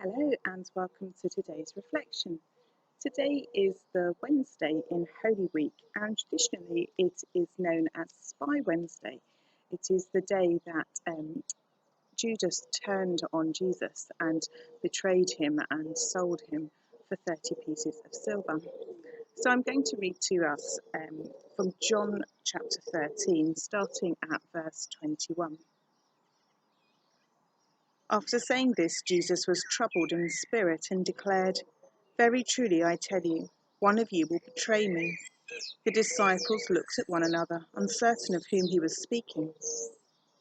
Hello and welcome to today's reflection. Today is the Wednesday in Holy Week, and traditionally it is known as Spy Wednesday. It is the day that Judas turned on Jesus and betrayed him and sold him for 30 pieces of silver. So I'm going to read to us from John chapter 13, starting at verse 21. After saying this, Jesus was troubled in spirit and declared, "Very truly I tell you, one of you will betray me." The disciples looked at one another, uncertain of whom he was speaking.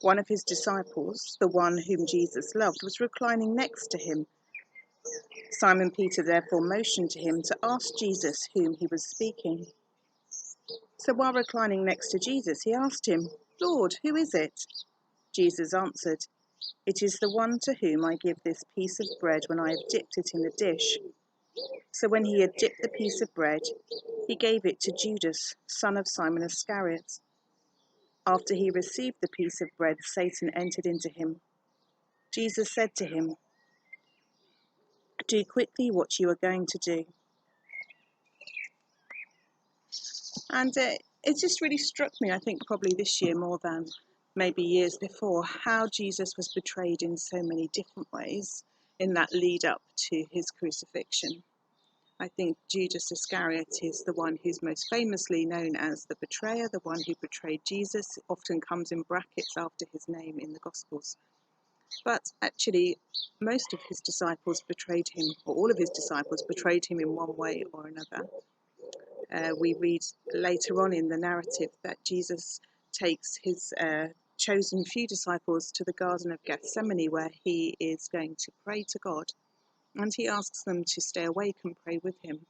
One of his disciples, the one whom Jesus loved, was reclining next to him. Simon Peter therefore motioned to him to ask Jesus whom he was speaking. So while reclining next to Jesus, he asked him, "Lord, who is it?" Jesus answered, "It is the one to whom I give this piece of bread when I have dipped it in the dish." So when he had dipped the piece of bread, he gave it to Judas, son of Simon Iscariot. After he received the piece of bread, Satan entered into him. Jesus said to him, "Do quickly what you are going to do." And it just really struck me, I think probably this year more than maybe years before, how Jesus was betrayed in so many different ways in that lead up to his crucifixion. I think Judas Iscariot is the one who's most famously known as the betrayer, the one who betrayed Jesus, often comes in brackets after his name in the Gospels. But actually, most of his disciples betrayed him, or all of his disciples betrayed him in one way or another. We read later on in the narrative that Jesus takes his chosen few disciples to the Garden of Gethsemane, where he is going to pray to God. And he asks them to stay awake and pray with him.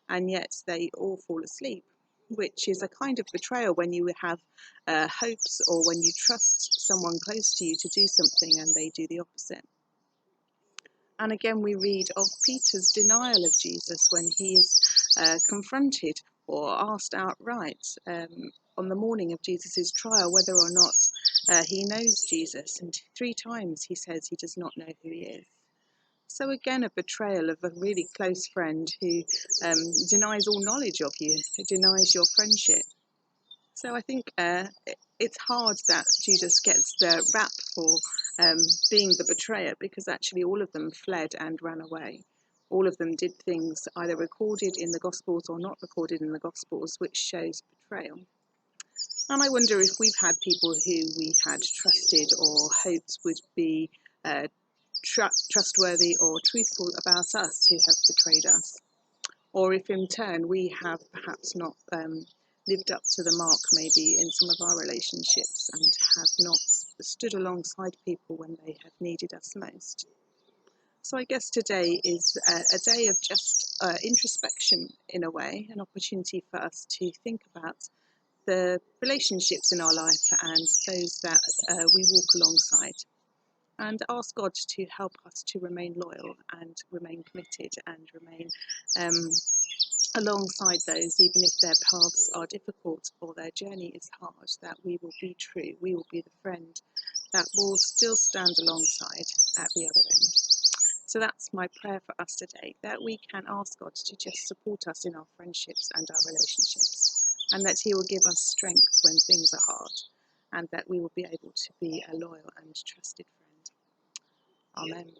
And yet they all fall asleep, which is a kind of betrayal when you have hopes or when you trust someone close to you to do something and they do the opposite. And again, we read of Peter's denial of Jesus when he is confronted or asked outright on the morning of Jesus' trial whether or not he knows Jesus. And 3 times he says he does not know who he is. So again, a betrayal of a really close friend who denies all knowledge of you, who denies your friendship. So I think it's hard that Judas gets the rap for being the betrayer, because actually all of them fled and ran away. All of them did things either recorded in the Gospels or not recorded in the Gospels, which shows betrayal. And I wonder if we've had people who we had trusted or hoped would be trustworthy or truthful about us who have betrayed us, or if in turn we have perhaps not lived up to the mark maybe in some of our relationships and have not stood alongside people when they have needed us most. So I guess today is a day of just introspection in a way, an opportunity for us to think about the relationships in our life and those that we walk alongside, and ask God to help us to remain loyal and remain committed and remain alongside those, even if their paths are difficult or their journey is hard, that we will be true, we will be the friend that will still stand alongside at the other end. So that's my prayer for us today, that we can ask God to just support us in our friendships and our relationships, and that he will give us strength when things are hard, and that we will be able to be a loyal and trusted friend. Amen.